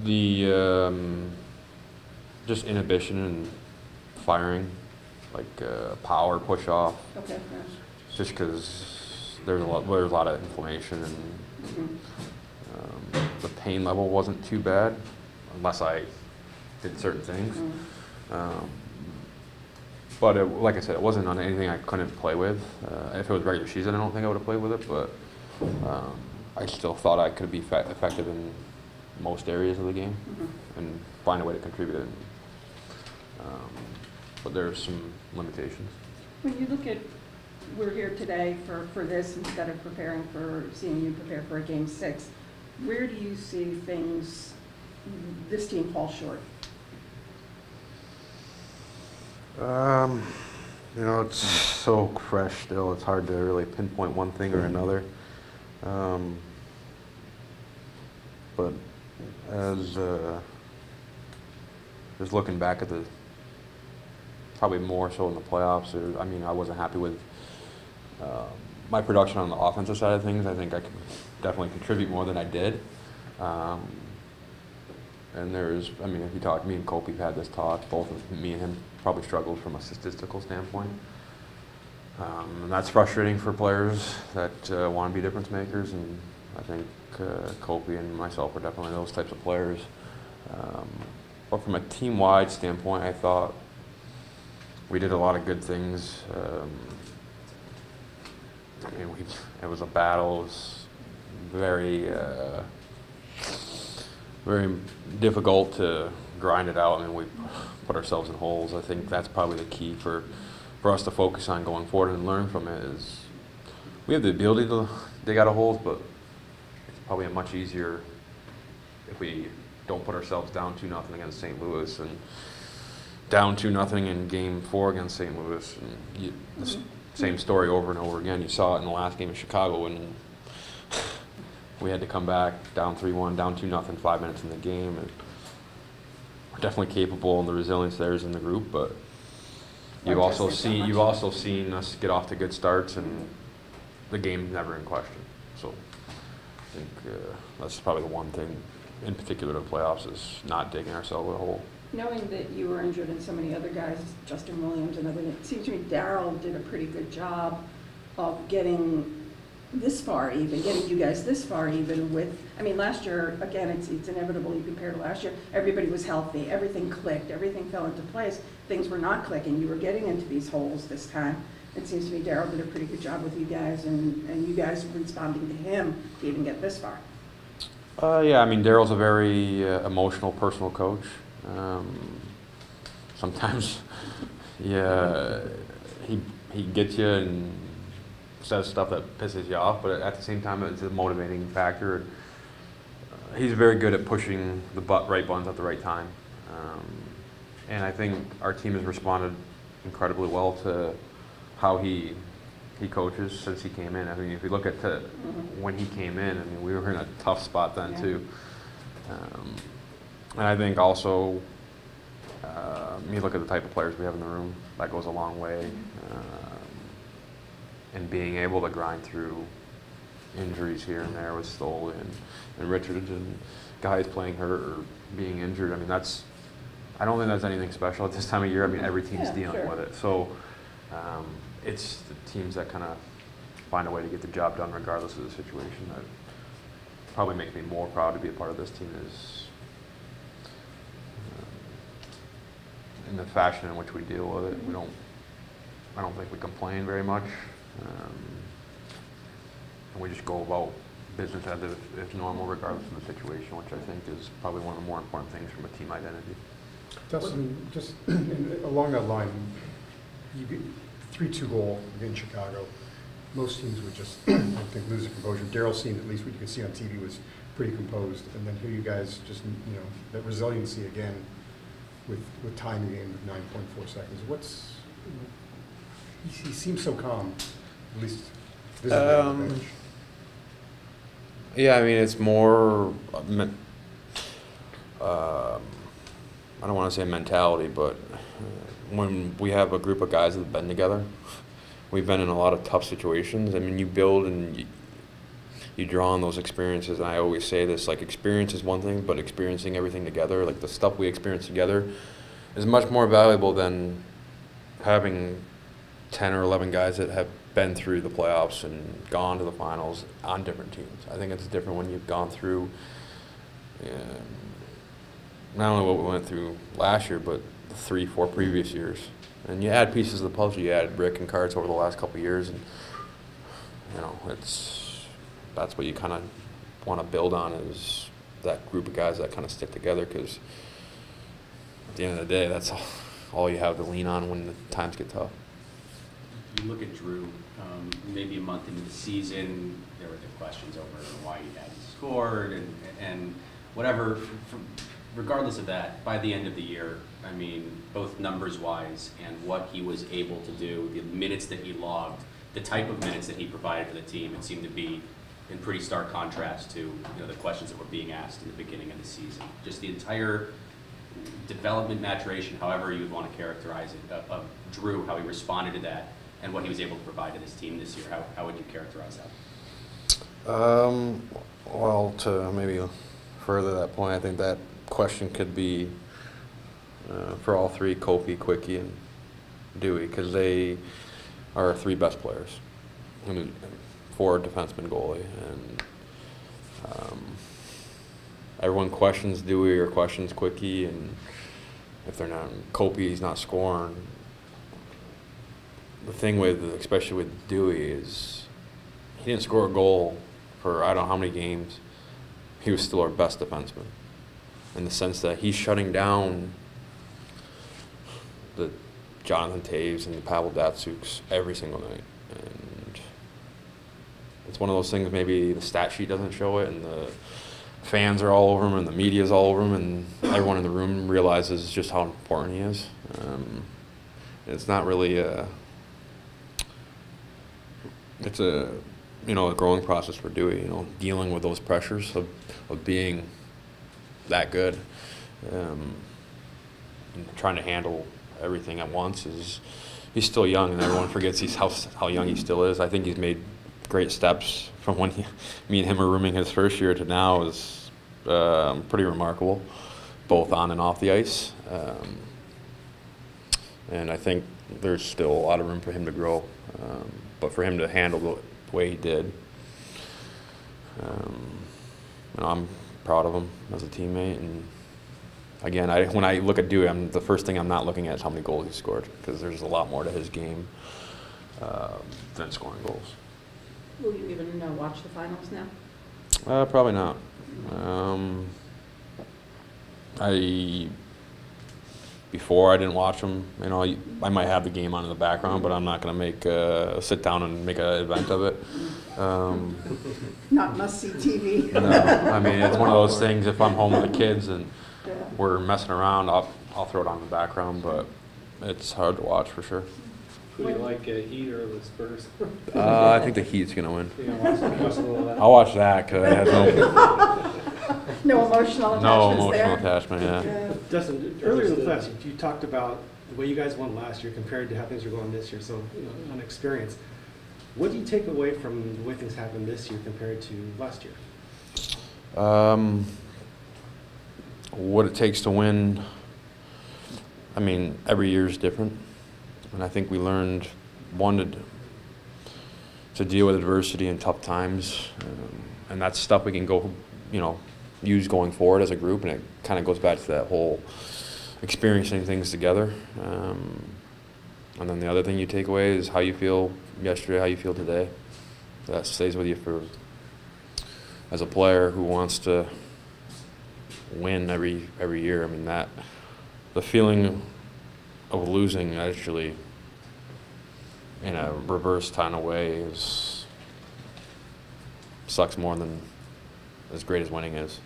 The just inhibition and firing, like power push off. Okay. Just because there's a lot of inflammation and the pain level wasn't too bad, unless I did certain things. But like I said, it wasn't on anything I couldn't play with. If it was regular season, I don't think I would have played with it, but I still thought I could be effective in most areas of the game and find a way to contribute. But there's some limitations. When you look at, we're here today for this instead of seeing you prepare for a Game 6, where do you see things, this team fall short? You know, it's so fresh still. It's hard to really pinpoint one thing or another. But as just looking back at probably more so in the playoffs, I mean, I wasn't happy with my production on the offensive side of things. I think I could definitely contribute more than I did. And I mean, if you talk, me and Kopi had this talk, both of me and him probably struggled from a statistical standpoint. And that's frustrating for players that want to be difference makers, and I think Kopi and myself are definitely those types of players. But from a team-wide standpoint, I thought we did a lot of good things. I mean, it was a battle. It was very difficult to grind it out. I mean, we put ourselves in holes. I think that's probably the key for us to focus on going forward and learn from it. Is we have the ability to dig out of holes, but it's probably much easier if we don't put ourselves down 2-0 against St. Louis and down 2-0 in Game 4 against St. Louis. And the same story over and over again. You saw it in the last game in Chicago when we had to come back down 3-1, down 2-0, 5 minutes in the game. And we're definitely capable, and the resilience there is in the group. But you've also seen us get off to good starts, and the game's never in question. So I think that's probably the one thing in particular to the playoffs, is not digging ourselves a hole. Knowing that you were injured and so many other guys, Justin Williams and everything, it seems to me Darryl did a pretty good job of getting this far even, getting you guys this far even with, I mean, last year, again, it's inevitable you compare to last year, everybody was healthy, everything clicked, everything fell into place, things were not clicking, you were getting into these holes this time. It seems to me Darryl did a pretty good job with you guys, and you guys responding to him to even get this far. Yeah, I mean, Darryl's a very emotional, personal coach. Sometimes, yeah, he gets you and says stuff that pisses you off, but at the same time, it's a motivating factor. He's very good at pushing the right buttons at the right time, and I think our team has responded incredibly well to how he coaches since he came in. I mean, if you look at when he came in, I mean, we were in a tough spot then too. And I think also, you look at the type of players we have in the room, that goes a long way. And being able to grind through injuries here and there with Stoll and Richards and guys playing hurt or being injured. I mean, I don't think that's anything special at this time of year. I mean, every team's dealing with it. So it's the teams that kind of find a way to get the job done regardless of the situation that probably makes me more proud to be a part of this team, is in the fashion in which we deal with it. I don't think we complain very much. And we just go about business as if normal, regardless of the situation, which I think is probably one of the more important things from a team identity. Dustin, just along that line, you get 3-2 goal in Chicago. Most teams would just, I think, lose their composure. Darryl seemed, at least what you could see on TV, was pretty composed. And then here you guys just, that resiliency again with tying the game with 9.4 seconds. He seems so calm, at least visibly on the bench. Yeah, I mean, it's more, I don't want to say mentality, but when we have a group of guys that have been together, we've been in a lot of tough situations. I mean, you build and you draw on those experiences. And I always say this, like, experience is one thing, but experiencing everything together, like the stuff we experience together, is much more valuable than having 10 or 11 guys that have been through the playoffs and gone to the finals on different teams. I think it's different when you've gone through not only what we went through last year, but the 3-4 previous years. And you add pieces of the puzzle. You add brick and cards over the last couple of years, and that's what you kind of want to build on, is that group of guys that kind of stick together, because at the end of the day, that's all you have to lean on when the times get tough. You look at Drew, maybe a month into the season, there were the questions over why he hadn't scored and whatever. Regardless of that, by the end of the year, I mean, both numbers-wise and what he was able to do, the minutes that he logged, the type of minutes that he provided for the team, it seemed to be in pretty stark contrast to the questions that were being asked in the beginning of the season. Just the entire development, maturation, however you would want to characterize it, of Drew, how he responded to that, and what he was able to provide to this team this year. How would you characterize that? Well, to maybe further that point, I think that question could be for all three, Kofi, Quickie, and Dewey, because they are our three best players. I mean, forward, defenseman, goalie, and everyone questions Dewey or questions Quickie, and if they're not, Kofi, he's not scoring. The thing with, especially with Dewey, is he didn't score a goal for I don't know how many games. He was still our best defenseman, in the sense that he's shutting down the Jonathan Taves and the Pavel Datsyuks every single night. And it's one of those things, maybe the stat sheet doesn't show it, and the fans are all over him, and the media's all over him, and everyone in the room realizes just how important he is. It's not really it's a growing process for Dewey, dealing with those pressures of being that good, and trying to handle everything at once. He's still young, and everyone forgets how young he still is. I think he's made great steps from when me and him were rooming his first year to now. Is pretty remarkable, both on and off the ice. And I think there's still a lot of room for him to grow, but for him to handle the way he did, I'm proud of him as a teammate. And again, when I look at Dewey, the first thing I'm not looking at is how many goals he scored, because there's a lot more to his game than scoring goals. Will you even watch the finals now? Probably not. Before I didn't watch them. I might have the game on in the background, but I'm not going to sit down and make an event of it. Not must-see TV. No, I mean, it's one of those things. If I'm home with the kids and we're messing around, I'll throw it on in the background, but it's hard to watch for sure. Who do you like, Heat or the Spurs? I think the Heat's going to win. You watch a little of that? I'll watch that because it has No emotional attachments no emotional there. attachment. Yeah. Dustin, earlier in the class, you talked about the way you guys won last year compared to how things are going this year. So, on experience, what do you take away from the way things happened this year compared to last year? What it takes to win. I mean, every year is different, and I think we learned to deal with adversity and tough times, and that's stuff we can go, use going forward as a group, and it kind of goes back to that whole experiencing things together. And then the other thing you take away is how you feel yesterday, how you feel today. That stays with you as a player who wants to win every year. I mean, the feeling of losing actually in a reverse kind of way sucks more than as great as winning is.